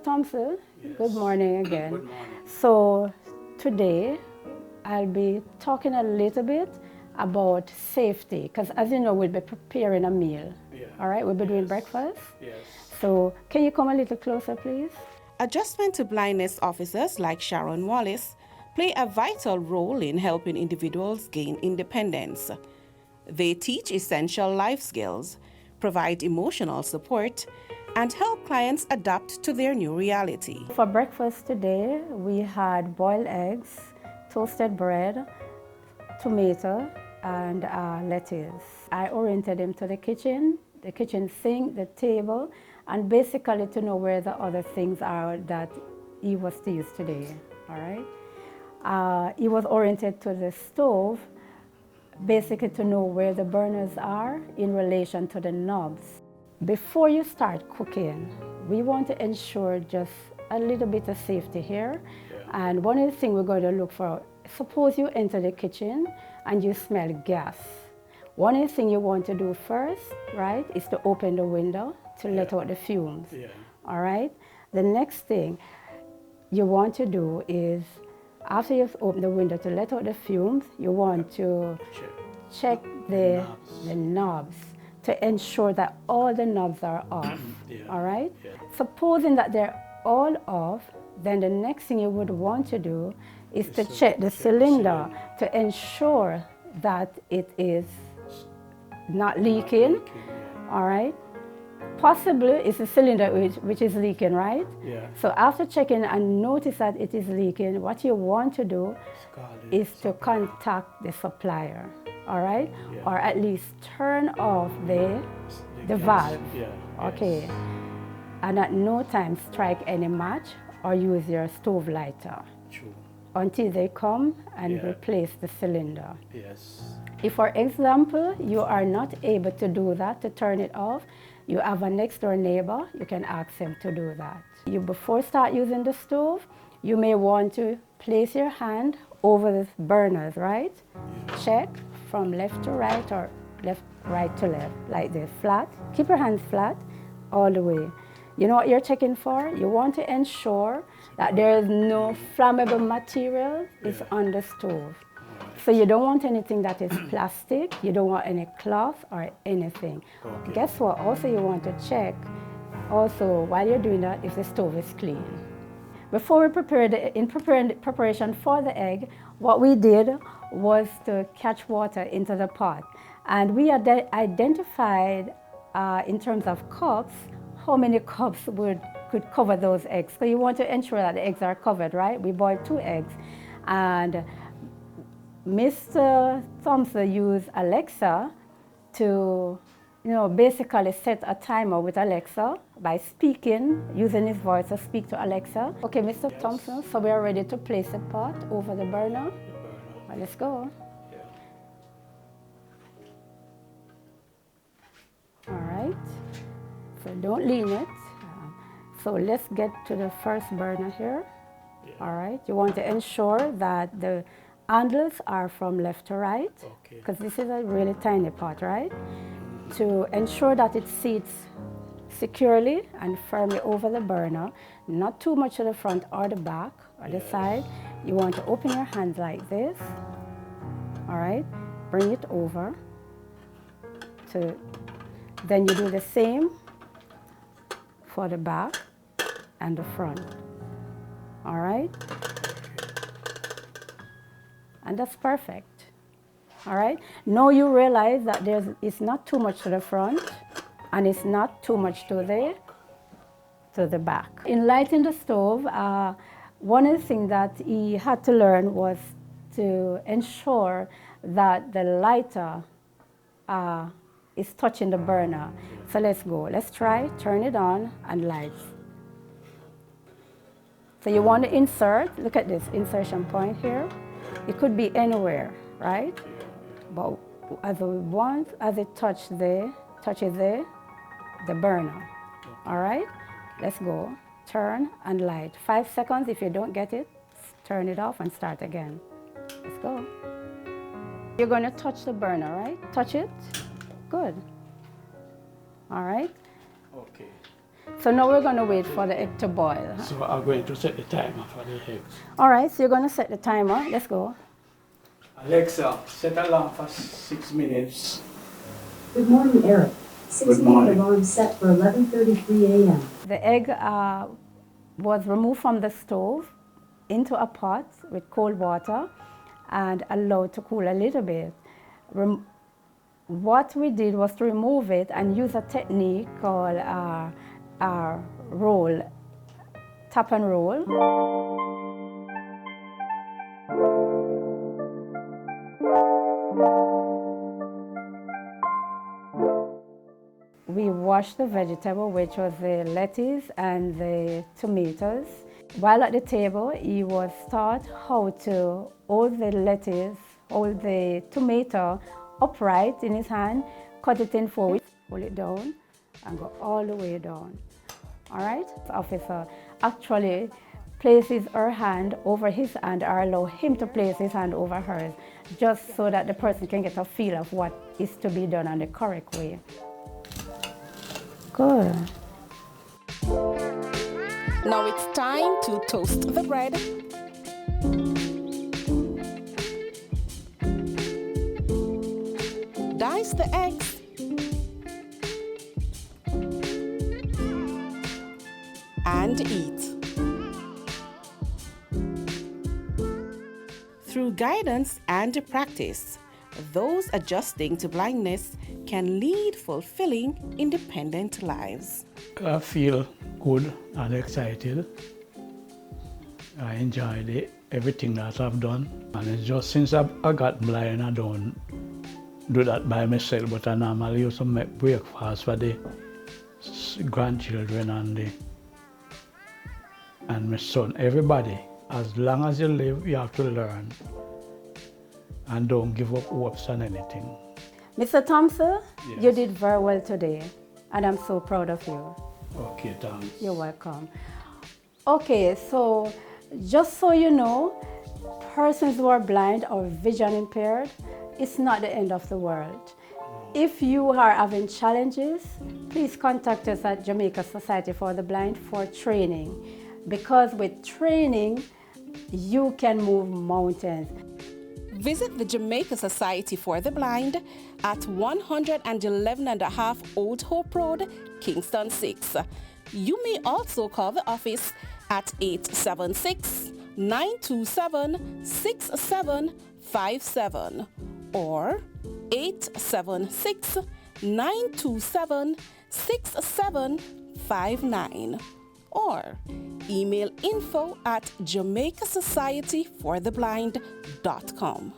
Thompson. Yes. Good morning again. Good morning. So today I'll be talking a little bit about safety, because as you know, we'll be preparing a meal. Yeah. All right, we'll be doing Yes. breakfast. Yes. So can you come a little closer, please? Adjustment to blindness officers like Sharon Wallace play a vital role in helping individuals gain independence. They teach essential life skills, provide emotional support, and help clients adapt to their new reality. For breakfast today, we had boiled eggs, toasted bread, tomato, and lettuce. I oriented him to the kitchen sink, the table, and basically to know where the other things are that he was to use today, all right? He was oriented to the stove, basically to know where the burners are in relation to the knobs. Before you start cooking, we want to ensure just a little bit of safety here. Yeah. And one of the things we're going to look for, suppose you enter the kitchen and you smell gas. One of the things you want to do first, right, is to open the window to let out the fumes. Yeah. All right? The next thing you want to do is, after you've opened the window to let out the fumes, you want to check the knobs to ensure that all the knobs are off. Yeah. All right? Yeah. Supposing that they're all off, then the next thing you would want to do is to check the cylinder to ensure that it is not leaking. All right? Possibly it's the cylinder which is leaking, right? Yeah. So after checking and notice that it is leaking, what you want to do is to contact the supplier, all right? Yeah. Or at least turn off the valve, Yeah. okay? Yes. And at no time strike any match or use your stove lighter True. until they come and Yeah. replace the cylinder. Yes. If, for example, you are not able to do that, to turn it off, you have a next door neighbor, you can ask him to do that. You, before start using the stove, you may want to place your hand over the burners, right? Yeah. Check from left to right or right to left, like this, flat. Keep your hands flat all the way. You know what you're checking for? You want to ensure that there is no flammable material is on the stove. So you don't want anything that is plastic, you don't want any cloth or anything. Okay. Guess what? Also you want to check, also while you're doing that, if the stove is clean. Before we prepared, in preparation for the egg, what we did was to catch water into the pot. And we identified in terms of cups, how many cups could cover those eggs. So you want to ensure that the eggs are covered, right? We boiled 2 eggs. And Mr. Thompson used Alexa to, basically set a timer with Alexa by speaking, using his voice to speak to Alexa. Okay, Mr. Yes. Thompson, so we are ready to place the pot over the burner. Well, let's go. Yeah. All right. So don't lean it. So let's get to the first burner here. Yeah. All right. You want to ensure that the handles are from left to right, Okay. because this is a really tiny pot, right? To ensure that it seats securely and firmly over the burner, not too much to the front or the back or the side. You want to open your hands like this, all right? Bring it over. Then you do the same for the back and the front, all right? And that's perfect, all right? Now you realize that it's not too much to the front and it's not too much to the back. In lighting the stove, one of the things that he had to learn was to ensure that the lighter is touching the burner. So let's go. Let's try, turn it on and light. So you want to insert, look at this insertion point here. It could be anywhere, right? But as it touches the burner. All right? Let's go. Turn and light. 5 seconds. If you don't get it, turn it off and start again. Let's go. You're going to touch the burner, right? Touch it. Good. All right? Okay. So now we're going to wait for the egg to boil. So I'm going to set the timer for the eggs. All right, so you're going to set the timer. Let's go. Alexa, set alarm for 6 minutes. Good morning, Eric. 6-minute alarm set for 11:33 a.m. The egg was removed from the stove into a pot with cold water and allowed to cool a little bit. What we did was to remove it and use a technique called roll, tap and roll. We washed the vegetable, which was the lettuce and the tomatoes. While at the table, he was taught how to hold the lettuce, hold the tomato upright in his hand, cut it in 4 weeks, pull it down, and go all the way down. All right? The officer actually places her hand over his hand or allow him to place his hand over hers, just so that the person can get a feel of what is to be done in the correct way. Good. Now it's time to toast the bread. Dice the eggs. And eat. Through guidance and practice, those adjusting to blindness can lead fulfilling, independent lives. I feel good and excited. I enjoyed everything that I've done. And it's just since I got blind, I don't do that by myself, but I normally used to make breakfast for the grandchildren and my son, everybody. As long as you live, you have to learn. And don't give up hopes on anything. Mr. Thompson, Yes. You did very well today, and I'm so proud of you. Okay, thanks. You're welcome. Okay, so just so you know, persons who are blind or vision impaired, it's not the end of the world. If you are having challenges, please contact us at Jamaica Society for the Blind for training, because with training, you can move mountains. Visit the Jamaica Society for the Blind at 111.5 Old Hope Road, Kingston 6. You may also call the office at 876-927-6757 or 876-927-6759 or email info@jamaicasocietyfortheblind.com.